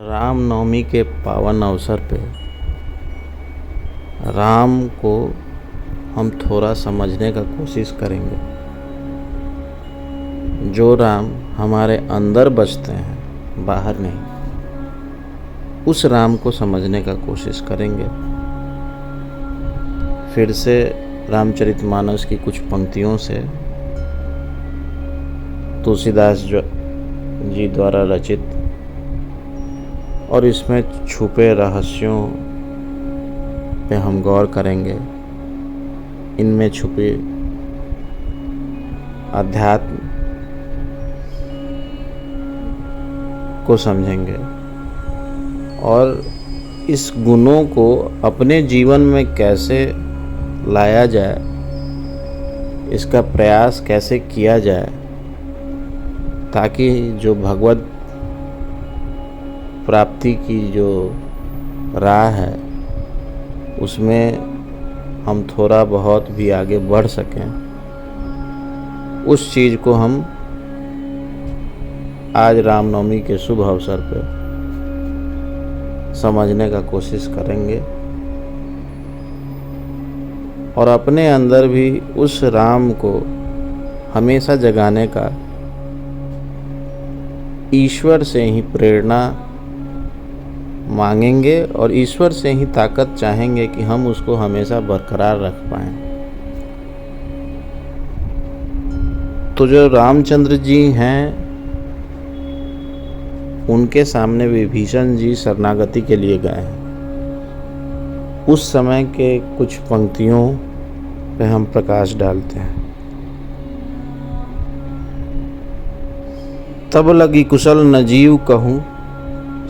रामनवमी के पावन अवसर पे राम को हम थोड़ा समझने का कोशिश करेंगे। जो राम हमारे अंदर बसते हैं, बाहर नहीं, उस राम को समझने का कोशिश करेंगे। फिर से रामचरितमानस की कुछ पंक्तियों से तुलसीदास जी द्वारा रचित और इसमें छुपे रहस्यों पे हम गौर करेंगे। इनमें छुपे अध्यात्म को समझेंगे और इस गुणों को अपने जीवन में कैसे लाया जाए, इसका प्रयास कैसे किया जाए, ताकि जो भगवत प्राप्ति की जो राह है उसमें हम थोड़ा बहुत भी आगे बढ़ सकें। उस चीज़ को हम आज रामनवमी के शुभ अवसर पर समझने का कोशिश करेंगे और अपने अंदर भी उस राम को हमेशा जगाने का ईश्वर से ही प्रेरणा मांगेंगे और ईश्वर से ही ताकत चाहेंगे कि हम उसको हमेशा बरकरार रख पाएं। तो जो रामचंद्र जी हैं, उनके सामने विभीषण जी शरणागति के लिए गए हैं। उस समय के कुछ पंक्तियों पे हम प्रकाश डालते हैं। तब लगी कुशल न जीव कहूँ,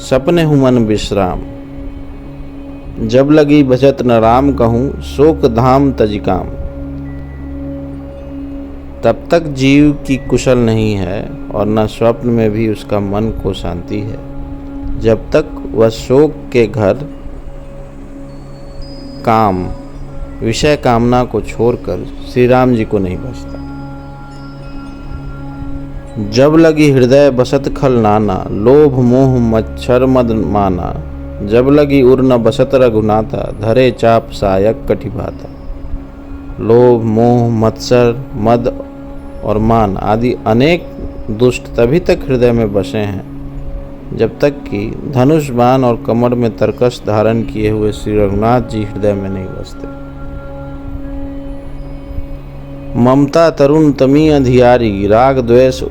सपने हूँ मन विश्राम। जब लगी भजत न राम कहूँ, शोक धाम तजिकाम। तब तक जीव की कुशल नहीं है और न स्वप्न में भी उसका मन को शांति है, जब तक वह शोक के घर काम विषय कामना को छोड़कर श्री राम जी को नहीं बचता। जब लगी हृदय बसत खल नाना, लोभ मोह मच्छर मद माना। जब लगी उर न बसत रघुनाथा, धरे चाप सायक कटिभाता। लोभ मोह मत्सर मद और मान आदि अनेक दुष्ट तभी तक हृदय में बसे हैं जब तक कि धनुष बाण और कमर में तरकश धारण किए हुए श्री रघुनाथ जी हृदय में नहीं बसते। ममता तरुण तमी अधियारी, राग द्वेष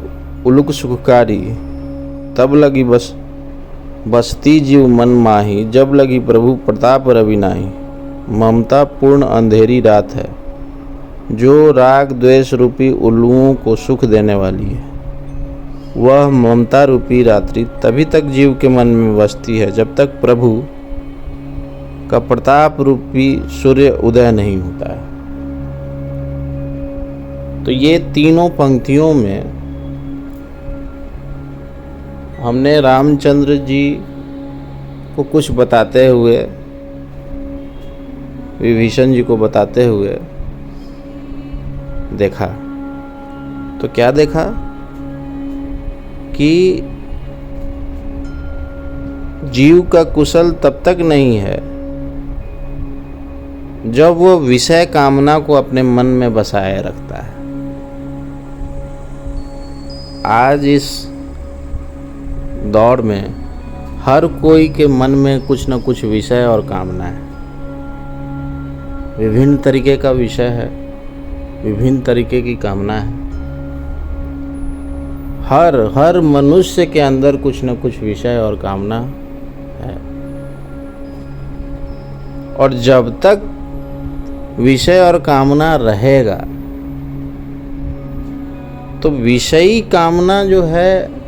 उलुक सुखकारी। तब लगी बसती जीव मन माही, जब लगी प्रभु प्रताप रवि नाही। ममता पूर्ण अंधेरी रात है जो राग द्वेष रूपी उल्लुओं को सुख देने वाली है। वह ममता रूपी रात्रि तभी तक जीव के मन में बसती है जब तक प्रभु का प्रताप रूपी सूर्य उदय नहीं होता है। तो ये तीनों पंक्तियों में हमने रामचंद्र जी को कुछ बताते हुए, विभीषण जी को बताते हुए देखा। तो क्या देखा कि जीव का कुशल तब तक नहीं है जब वो विषय कामना को अपने मन में बसाए रखता है। आज इस दौर में हर कोई के मन में कुछ न कुछ विषय और कामना है। विभिन्न तरीके का विषय है, विभिन्न तरीके की कामना है। हर मनुष्य के अंदर कुछ न कुछ विषय और कामना है। और जब तक विषय और कामना रहेगा तो विषयी कामना जो है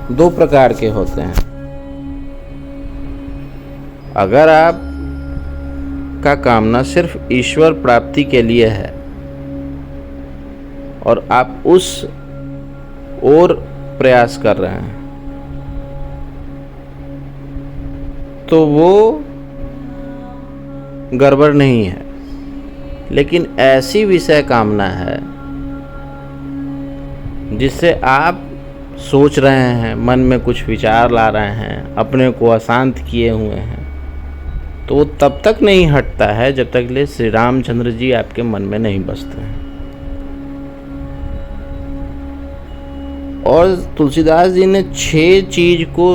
दो प्रकार के होते हैं। अगर आप का कामना सिर्फ ईश्वर प्राप्ति के लिए है और आप उस ओर प्रयास कर रहे हैं, तो वो गड़बड़ नहीं है। लेकिन ऐसी विषय कामना है जिससे आप सोच रहे हैं, मन में कुछ विचार ला रहे हैं, अपने को अशांत किए हुए हैं, तो वो तब तक नहीं हटता है जब तक ले श्री रामचंद्र जी आपके मन में नहीं बसते हैं। और तुलसीदास जी ने 6 चीज को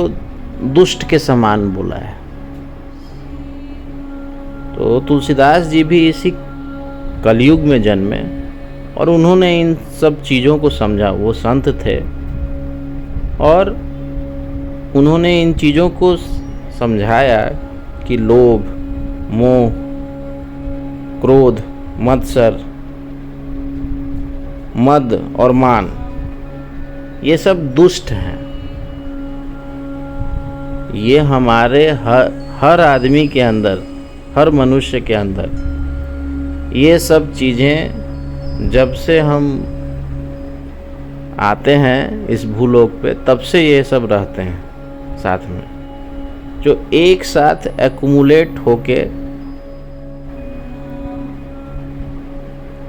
दुष्ट के समान बोला है। तो तुलसीदास जी भी इसी कलयुग में जन्मे और उन्होंने इन सब चीज़ों को समझा। वो संत थे और उन्होंने इन चीज़ों को समझाया कि लोभ, मोह, क्रोध, मत्सर, मद और मान ये सब दुष्ट हैं। ये हमारे हर आदमी के अंदर, हर मनुष्य के अंदर ये सब चीज़ें जब से हम आते हैं इस भूलोक पे तब से ये सब रहते हैं साथ में, जो एक साथ एक्युमुलेट होके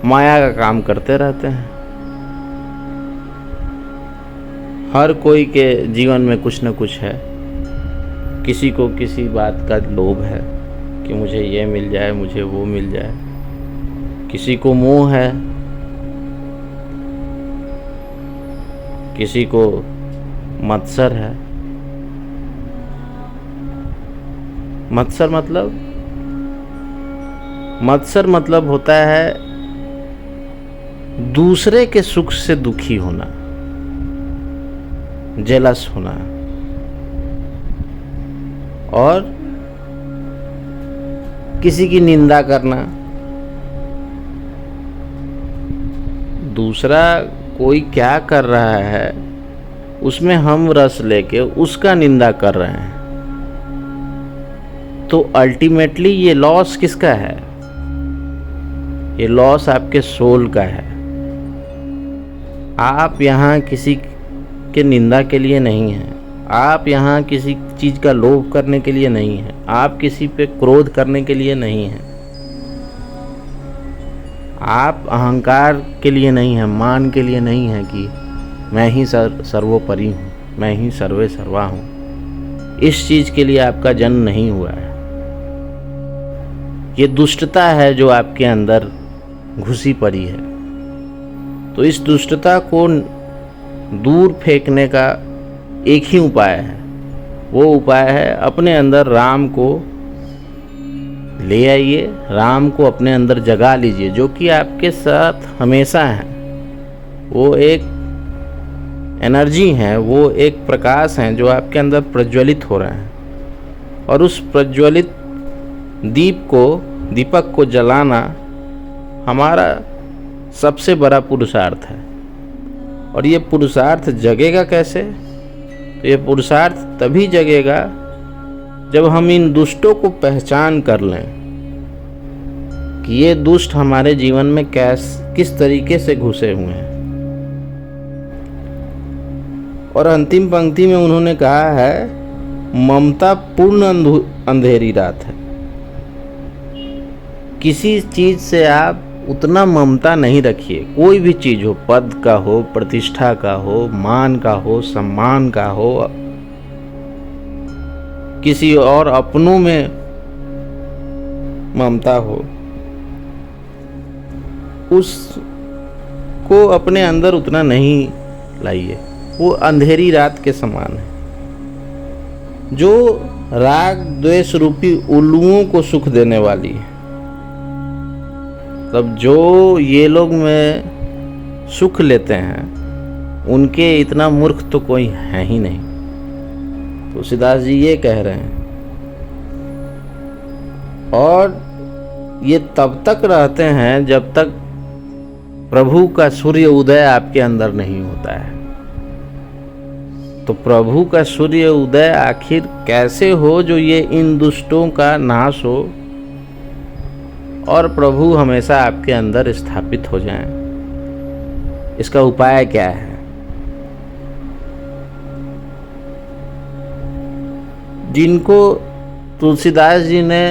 माया का काम करते रहते हैं। हर कोई के जीवन में कुछ न कुछ है। किसी को किसी बात का लोभ है कि मुझे ये मिल जाए, मुझे वो मिल जाए। किसी को मोह है, किसी को मत्सर है। मत्सर मतलब होता है दूसरे के सुख से दुखी होना, जेलस होना। और किसी की निंदा करना। दूसरा कोई क्या कर रहा है उसमें हम रस लेके उसका निंदा कर रहे हैं, तो अल्टीमेटली ये लॉस किसका है? ये लॉस आपके सोल का है। आप यहाँ किसी के निंदा के लिए नहीं हैं, आप यहाँ किसी चीज़ का लोभ करने के लिए नहीं हैं, आप किसी पे क्रोध करने के लिए नहीं हैं, आप अहंकार के लिए नहीं हैं, मान के लिए नहीं हैं कि मैं ही सर्वोपरि हूँ, मैं ही सर्वे सर्वा हूँ। इस चीज़ के लिए आपका जन्म नहीं हुआ है। ये दुष्टता है जो आपके अंदर घुसी पड़ी है। तो इस दुष्टता को दूर फेंकने का एक ही उपाय है। वो उपाय है अपने अंदर राम को ले आइए, राम को अपने अंदर जगा लीजिए, जो कि आपके साथ हमेशा है। वो एक एनर्जी है, वो एक प्रकाश है जो आपके अंदर प्रज्वलित हो रहे हैं। और उस प्रज्वलित दीपक को जलाना हमारा सबसे बड़ा पुरुषार्थ है। और ये पुरुषार्थ जगेगा कैसे? तो ये पुरुषार्थ तभी जगेगा जब हम इन दुष्टों को पहचान कर लें कि ये दुष्ट हमारे जीवन में किस तरीके से घुसे हुए हैं। और अंतिम पंक्ति में उन्होंने कहा है, ममता पूर्ण अंधेरी रात है। किसी चीज से आप उतना ममता नहीं रखिए। कोई भी चीज हो, पद का हो, प्रतिष्ठा का हो, मान का हो, सम्मान का हो, किसी और अपनों में ममता हो, उसको अपने अंदर उतना नहीं लाइए। वो अंधेरी रात के समान है जो राग द्वेष रूपी उल्लुओं को सुख देने वाली है। तब जो ये लोग में सुख लेते हैं उनके इतना मूर्ख तो कोई है ही नहीं। तुलसीदास जी ये कह रहे हैं। और ये तब तक रहते हैं जब तक प्रभु का सूर्य उदय आपके अंदर नहीं होता है। तो प्रभु का सूर्य उदय आखिर कैसे हो जो ये इन दुष्टों का नाश हो और प्रभु हमेशा आपके अंदर स्थापित हो जाएं? इसका उपाय क्या है? जिनको तुलसीदास जी ने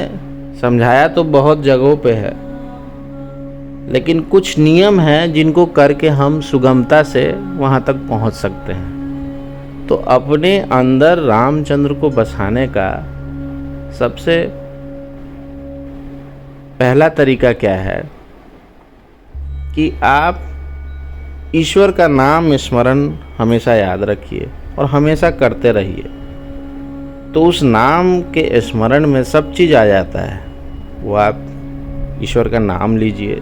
समझाया तो बहुत जगहों पे है, लेकिन कुछ नियम हैं जिनको करके हम सुगमता से वहाँ तक पहुँच सकते हैं। तो अपने अंदर रामचंद्र को बसाने का सबसे पहला तरीका क्या है कि आप ईश्वर का नाम स्मरण हमेशा याद रखिए और हमेशा करते रहिए। तो उस नाम के स्मरण में सब चीज़ आ जाता है। वो आप ईश्वर का नाम लीजिए,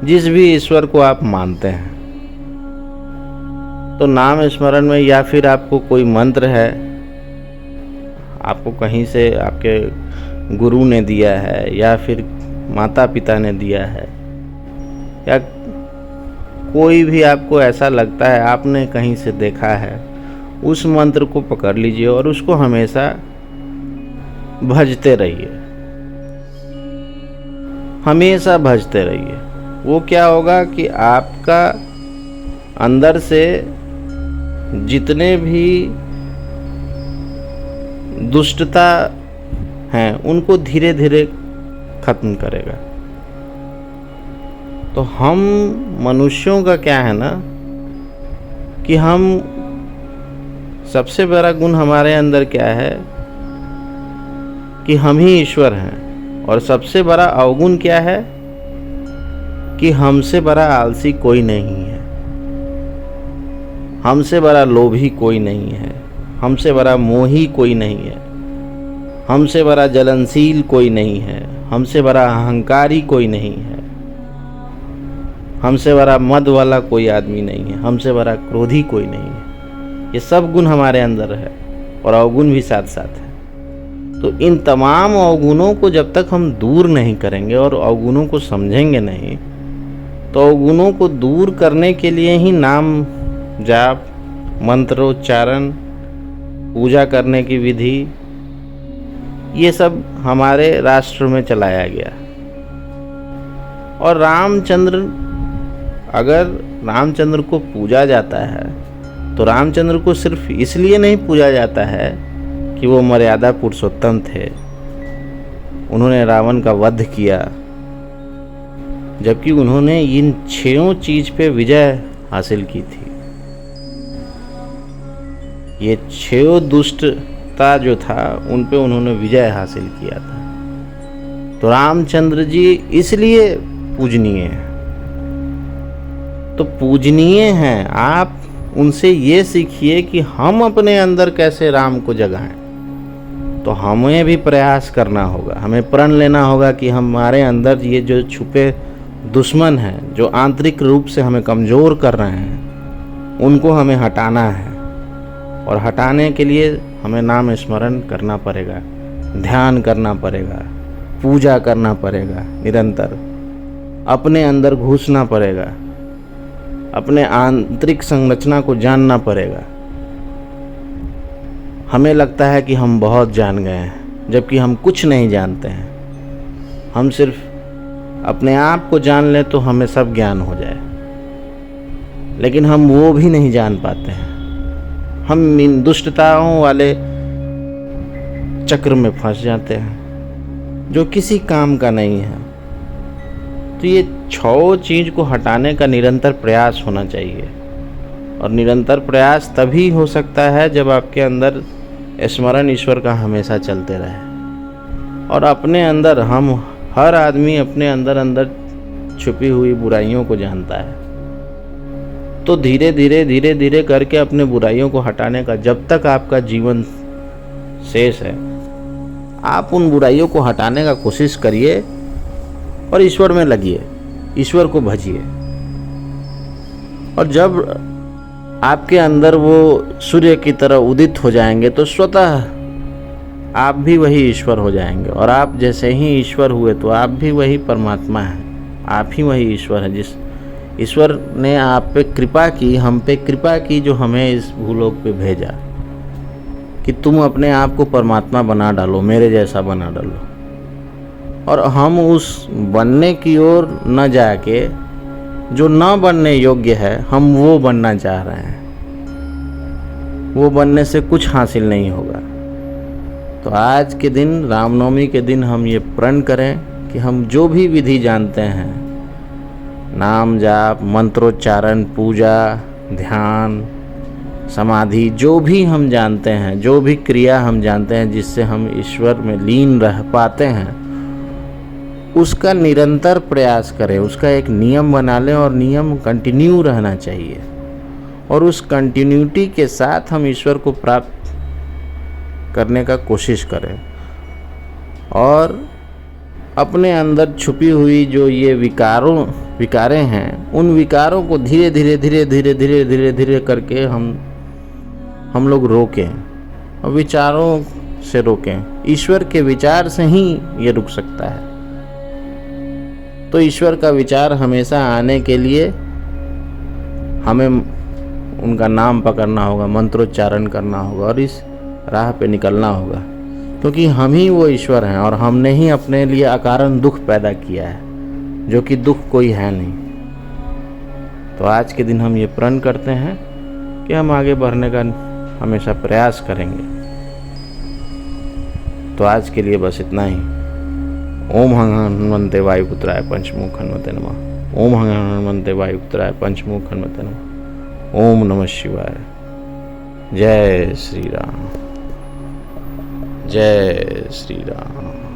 जिस भी ईश्वर को आप मानते हैं, तो नाम स्मरण में, या फिर आपको कोई मंत्र है, आपको कहीं से आपके गुरु ने दिया है या फिर माता पिता ने दिया है, या कोई भी आपको ऐसा लगता है आपने कहीं से देखा है, उस मंत्र को पकड़ लीजिए और उसको हमेशा भजते रहिए, हमेशा भजते रहिए। वो क्या होगा कि आपका अंदर से जितने भी दुष्टता हैं उनको धीरे धीरे खत्म करेगा। तो हम मनुष्यों का क्या है ना कि हम सबसे बड़ा गुण हमारे अंदर क्या है कि हम ही ईश्वर हैं, और सबसे बड़ा अवगुण क्या है कि हमसे बड़ा आलसी कोई नहीं है, हमसे बड़ा लोभी कोई नहीं है, हमसे बड़ा मोही कोई नहीं है, हमसे बड़ा जलनशील कोई नहीं है, हमसे बड़ा अहंकारी कोई नहीं है, हमसे बड़ा मद वाला कोई आदमी नहीं है, हमसे बड़ा क्रोधी कोई नहीं है। ये सब गुण हमारे अंदर है और अवगुण भी साथ साथ है। तो इन तमाम अवगुणों को जब तक हम दूर नहीं करेंगे और अवगुणों को समझेंगे नहीं, तो अवगुणों को दूर करने के लिए ही नाम जाप, मंत्रोच्चारण, पूजा करने की विधि, ये सब हमारे राष्ट्र में चलाया गया। और रामचंद्र, अगर रामचंद्र को पूजा जाता है तो रामचंद्र को सिर्फ इसलिए नहीं पूजा जाता है कि वो मर्यादा पुरुषोत्तम थे, उन्होंने रावण का वध किया, जबकि उन्होंने इन 6 चीज पे विजय हासिल की थी। ये 6 दुष्टता जो था उन पे उन्होंने विजय हासिल किया था। तो रामचंद्र जी इसलिए पूजनीय हैं। तो पूजनीय हैं, आप उनसे ये सीखिए कि हम अपने अंदर कैसे राम को जगाएं। तो हमें भी प्रयास करना होगा, हमें प्रण लेना होगा कि हमारे अंदर ये जो छुपे दुश्मन हैं, जो आंतरिक रूप से हमें कमज़ोर कर रहे हैं, उनको हमें हटाना है। और हटाने के लिए हमें नाम स्मरण करना पड़ेगा, ध्यान करना पड़ेगा, पूजा करना पड़ेगा, निरंतर अपने अंदर घुसना पड़ेगा, अपने आंतरिक संरचना को जानना पड़ेगा। हमें लगता है कि हम बहुत जान गए हैं, जबकि हम कुछ नहीं जानते हैं। हम सिर्फ अपने आप को जान लें तो हमें सब ज्ञान हो जाए, लेकिन हम वो भी नहीं जान पाते हैं। हम इन दुष्टताओं वाले चक्र में फंस जाते हैं जो किसी काम का नहीं है। तो ये 6 चीज को हटाने का निरंतर प्रयास होना चाहिए, और निरंतर प्रयास तभी हो सकता है जब आपके अंदर स्मरण ईश्वर का हमेशा चलते रहे। और अपने अंदर, हम हर आदमी अपने अंदर छुपी हुई बुराइयों को जानता है। तो धीरे धीरे करके अपने बुराइयों को हटाने का, जब तक आपका जीवन शेष है, आप उन बुराइयों को हटाने का कोशिश करिए और ईश्वर में लगिए, ईश्वर को भजिए। और जब आपके अंदर वो सूर्य की तरह उदित हो जाएंगे तो स्वतः आप भी वही ईश्वर हो जाएंगे। और आप जैसे ही ईश्वर हुए तो आप भी वही परमात्मा हैं, आप ही वही ईश्वर है। जिस ईश्वर ने आप पे कृपा की, हम पे कृपा की, जो हमें इस भूलोक पे भेजा कि तुम अपने आप को परमात्मा बना डालो, मेरे जैसा बना डालो। और हम उस बनने की ओर न जाके जो न बनने योग्य है, हम वो बनना चाह रहे हैं। वो बनने से कुछ हासिल नहीं होगा। तो आज के दिन, रामनवमी के दिन, हम ये प्रण करें कि हम जो भी विधि जानते हैं, नाम जाप, मंत्रोच्चारण, पूजा, ध्यान, समाधि, जो भी हम जानते हैं, जो भी क्रिया हम जानते हैं जिससे हम ईश्वर में लीन रह पाते हैं, उसका निरंतर प्रयास करें, उसका एक नियम बना लें और नियम कंटिन्यू रहना चाहिए। और उस कंटिन्यूटी के साथ हम ईश्वर को प्राप्त करने का कोशिश करें। और अपने अंदर छुपी हुई जो ये विकारें हैं, उन विकारों को धीरे धीरे धीरे धीरे धीरे धीरे धीरे करके हम लोग रोकें, और विचारों से रोकें। ईश्वर के विचार से ही ये रुक सकता है। तो ईश्वर का विचार हमेशा आने के लिए हमें उनका नाम पकड़ना होगा, मंत्रोच्चारण करना होगा और इस राह पे निकलना होगा, क्योंकि हम ही वो ईश्वर हैं और हमने ही अपने लिए अकारण दुख पैदा किया है, जो कि दुख कोई है नहीं। तो आज के दिन हम ये प्रण करते हैं कि हम आगे बढ़ने का हमेशा प्रयास करेंगे। तो आज के लिए बस इतना ही। ओम हनुमन्ते वायुपुत्राय पंचमुख हनुमते नमः। ओम हनुमन्ते वायुपुत्राय पंचमुख हनुमते नमः। ओम नमः शिवाय। जय श्री राम, जय श्री राम।